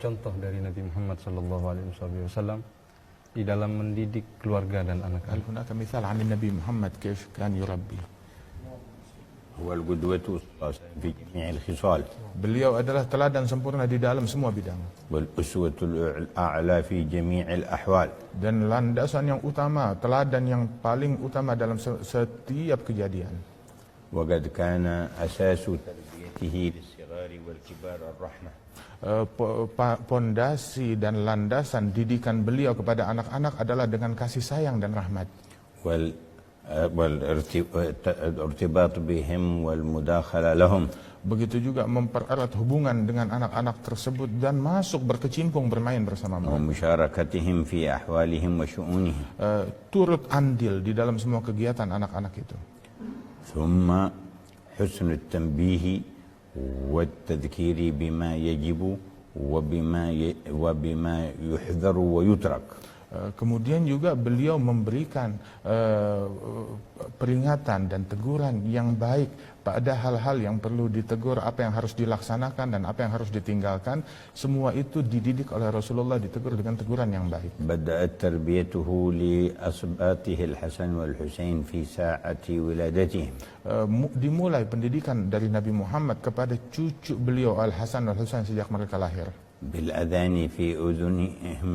contoh dari Nabi Muhammad sallallahu alaihi wasallam di dalam mendidik keluarga dan هل anak-anak? هناك مثال عن النبي محمد كيف كان يربي؟ هو القدوة في جميع الخصال Beliau adalah teladan sempurna di dalam semua bidang والأسوة الأعلى في جميع الأحوال. dan landasan yang utama, teladan yang paling utama dalam setiap kejadian. وقد كان أساس تربيته للصغار والكبار الرحمة. Pondasi dan landasan didikan beliau kepada anak-anak adalah dengan kasih sayang dan rahmat. والارتباط بهم والمداخلة لهم. Begitu juga mempererat hubungan dengan anak-anak tersebut dan masuk berkecimpung bermain bersama mereka. ومشاركتهم في أحوالهم وشؤونهم. Turut andil di dalam semua kegiatan anak-anak itu. ثم حسن التنبيه والتذكير بما يجب وبما يحذر ويترك. Kemudian juga beliau memberikan peringatan dan teguran yang baik pada hal-hal yang perlu ditegur, apa yang harus dilaksanakan dan apa yang harus ditinggalkan. Semua itu dididik oleh Rasulullah, ditegur dengan teguran yang baik. بدأت تربيته لأصباطه الحسن والحسين في ساعة ولادتهم. Dimulai pendidikan dari Nabi Muhammad kepada cucu beliau Al-Hasan dan Al-Husain sejak mereka lahir. بالأذان في أذنهم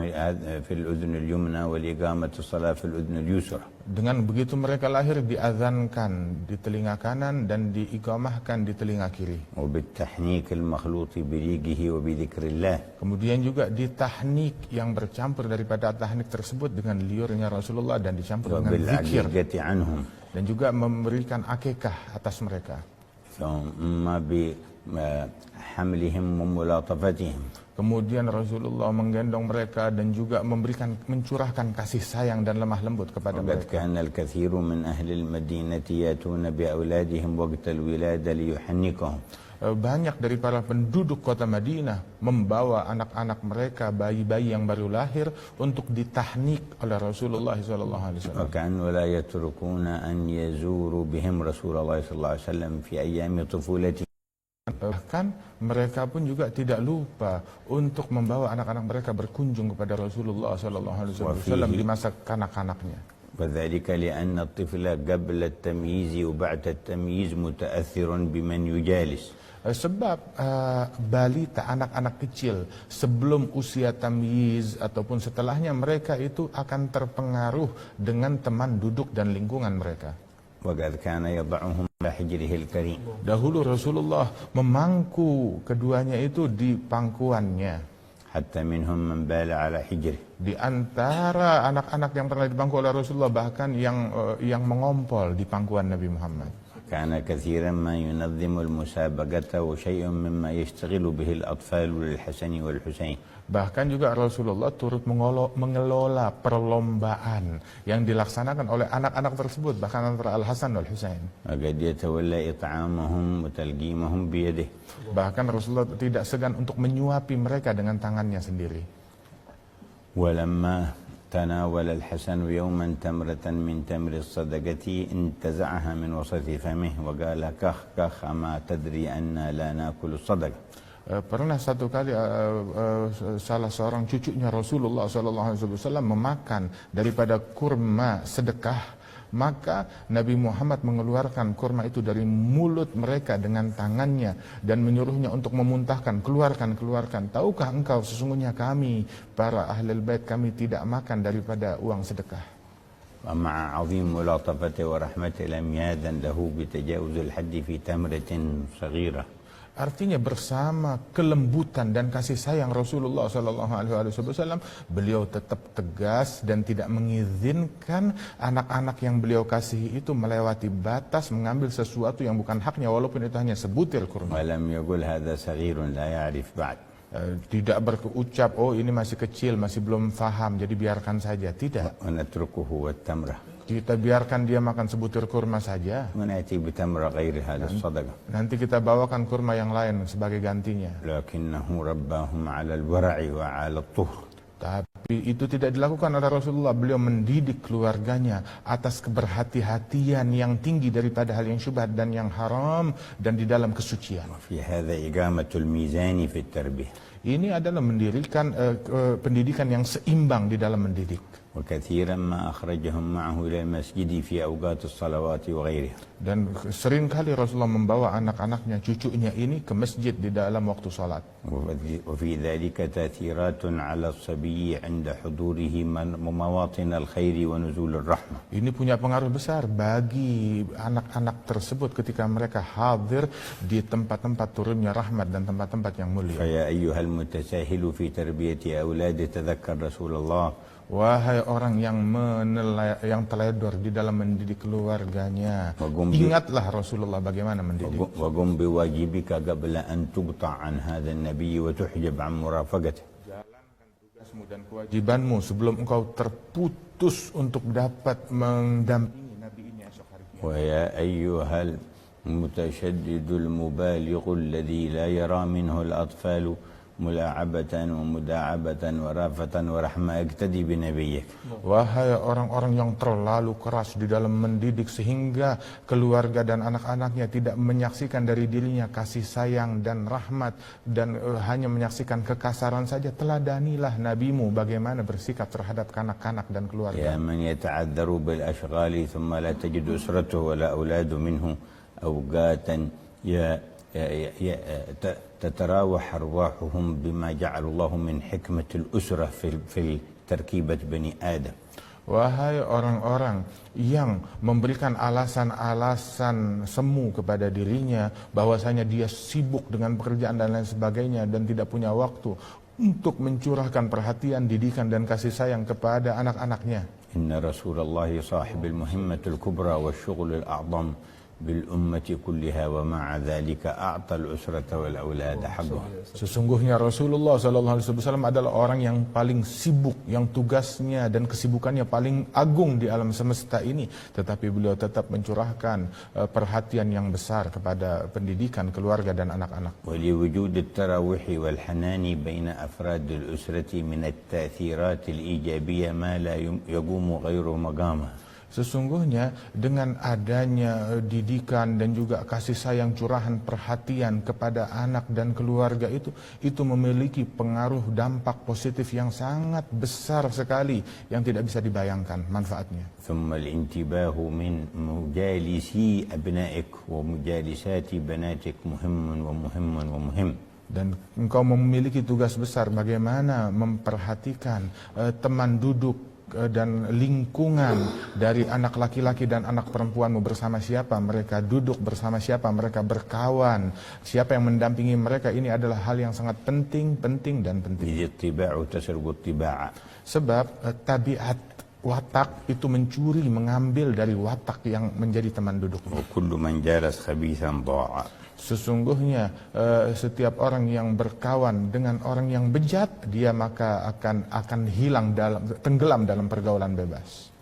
في الأذن اليمنى والإقامة الصلاة في الأذن اليسرى. Dengan begitu mereka lahir diazankan di telinga kanan dan diiqamahkan di telinga kiri. وبالتحنيك المخلوط بريقه وبذكر الله. Kemudian juga ditahnik yang bercampur daripada tahnik tersebut dengan liurnya Rasulullah dan dicampur dengan zikir. وبالعقيقة عنهم. Dan juga memberikan akikah atas mereka. ثم بحملهم وملاطفتهم. Kemudian Rasulullah menggendong mereka dan juga mencurahkan kasih sayang dan lemah lembut kepada وقد mereka. كان الكثير من أهل المدينة يأتون بأولادهم وقت الولادة ليحنكهم. Banyak dari para penduduk kota Madinah membawa anak-anak mereka, bayi-bayi yang baru lahir, untuk ditahnik oleh Rasulullah SAW. وكانوا لا يتركون أن يزوروا بهم رسول الله صلى الله عليه وسلم في أيام طفولتهم. Bahkan mereka pun juga tidak lupa untuk membawa anak-anak mereka berkunjung kepada Rasulullah SAW di masa kanak-kanaknya. وذلك لأن الطفل قبل التمييز وبعد التمييز متأثر بمن يجالس. Sebab balita, anak-anak kecil sebelum usia tamyiz ataupun setelahnya, mereka itu akan terpengaruh dengan teman duduk dan lingkungan mereka. وقد كان يضعهم على حجره الكريم. Dahulu Rasulullah memangku keduanya itu di pangkuannya. حتى منهم من بال على حجره. Di antara anak-anak yang pernah dipangku oleh Rasulullah bahkan yang mengompol di pangkuan Nabi Muhammad. كان كثيرا ما ينظم المسابقة وشيء مما يشتغل به الأطفال للحسن والحسين. Bahkan juga Rasulullah turut mengelola perlombaan yang dilaksanakan oleh anak-anak tersebut, bahkan antara Al-Hasan dan Al-Husain. وقد يتولى إطعامهم وتلقيمهم بيده. Bahkan Rasulullah tidak segan untuk menyuapi mereka dengan tangannya sendiri. ولما تناول الحسن يوما تمرة من تمر الصدقة انتزعها من وسط فمه وقال كخ كخ أما تدري أن لا نأكل الصدقة. Pernah satu kali salah seorang cucunya Rasulullah SAW memakan daripada kurma sedekah, maka Nabi Muhammad mengeluarkan kurma itu dari mulut mereka dengan tangannya dan menyuruhnya untuk memuntahkan, keluarkan. Tahukah engkau sesungguhnya kami para ahlul bait, kami tidak makan daripada uang sedekah. ومع عظيم ملاطفته ورحمته لم يأذن له بتجاوز الحد في تمرة صغيرة. Artinya bersama kelembutan dan kasih sayang Rasulullah SAW, beliau tetap tegas dan tidak mengizinkan anak-anak yang beliau kasihi itu melewati batas, mengambil sesuatu yang bukan haknya walaupun itu hanya sebutir kurma. ولم يقل هذا صغير لا يعرف بعد. Tidak berucap, oh ini masih kecil, masih belum faham, jadi biarkan saja. Tidak. ونتركه والتمرة. Kita biarkan dia makan sebutir kurma saja. ونأتي بتمرة غير هذا الصدقة. Nanti kita bawakan kurma yang lain sebagai gantinya. لكنه رباهم على الورع وعلى الطهر. Tapi itu tidak dilakukan oleh Rasulullah. Beliau mendidik keluarganya atas keberhati-hatian yang tinggi daripada hal yang syubhat dan yang haram dan di dalam kesucian. في هذا إقامة الميزان في التربية. Ini adalah mendirikan pendidikan yang seimbang di dalam mendidik. وكثيرا ما أخرجهم معه إلى المسجد في أوقات الصلوات وغيرها. Dan seringkali Rasulullah membawa anak-anaknya, cucunya ini ke masjid di dalam waktu salat. وفي ذلك تأثيرات على الصبي عند حضوره مواطن الخير ونزول الرحمة. Ini punya pengaruh besar bagi anak-anak tersebut ketika mereka hadir di tempat-tempat turunnya rahmat dan tempat-tempat yang mulia. فيا أيها المتساهل في تربية أولاده تذكر رسول الله. Wahai orang yang teledor di dalam mendidik keluarganya, ingatlah Rasulullah bagaimana mendidik. وقم بواجبك قبل أن تقطع عن هذا النبي وتحجب عن مرافقته. Jalankan tugasmu dan kewajibanmu sebelum engkau terputus untuk dapat mendampingi Nabi ini esok hari kiamat. ويا أيها المتشدد المبالغ الذي لا يرى منه الأطفال ملاعبة ومداعبة ورافة ورحمة اقتدي بنبيك. Wahai orang-orang yang terlalu keras di dalam mendidik sehingga keluarga dan anak-anaknya tidak menyaksikan dari dirinya kasih sayang dan rahmat dan hanya menyaksikan kekasaran saja, teladanilah nabimu bagaimana bersikap terhadap kanak-kanak dan keluarga. يا من يتعذر بالأشغال ثم لا تجد أسرته ولا أولاد منه أوقاتا تتراوح أرواحهم بما جعل الله من حكمة الأسرة في تركيبة بني آدم. Wahai orang-orang yang memberikan alasan-alasan semu kepada dirinya bahwasanya dia sibuk dengan pekerjaan dan lain sebagainya dan tidak punya waktu untuk mencurahkan perhatian, didikan dan kasih sayang kepada anak-anaknya. Inna Rasulullah صاحب المهمة الكبرى والشغل الأعظم بالأمة كلها ومع ذلك أعطى الأسرة والأولاد حقهم. Sesungguhnya Rasulullah SAW adalah orang yang paling sibuk, yang tugasnya dan kesibukannya paling agung di alam semesta ini, tetapi beliau tetap mencurahkan perhatian yang besar kepada pendidikan keluarga dan anak-anak. ولوجود التراوح والحنان بين أفراد الأسرة من التأثيرات الإيجابية ما لا يقوم غيره مقامه. Sesungguhnya dengan adanya didikan dan juga kasih sayang, curahan perhatian kepada anak dan keluarga itu memiliki pengaruh dampak positif yang sangat besar sekali yang tidak bisa dibayangkan manfaatnya. ثم الانتباه من مجالسي أبنائك ومجالسات بناتك مهم. Dan engkau memiliki tugas besar bagaimana memperhatikan teman duduk dan lingkungan dari anak laki-laki dan anak perempuanmu, bersama siapa mereka duduk, bersama siapa mereka berkawan, siapa yang mendampingi mereka. Ini adalah hal yang sangat penting. Sebab tabiat watak itu mencuri, mengambil dari watak yang menjadi teman dudukmu. Sesungguhnya setiap orang yang berkawan dengan orang yang bejat, dia maka akan tenggelam dalam pergaulan bebas.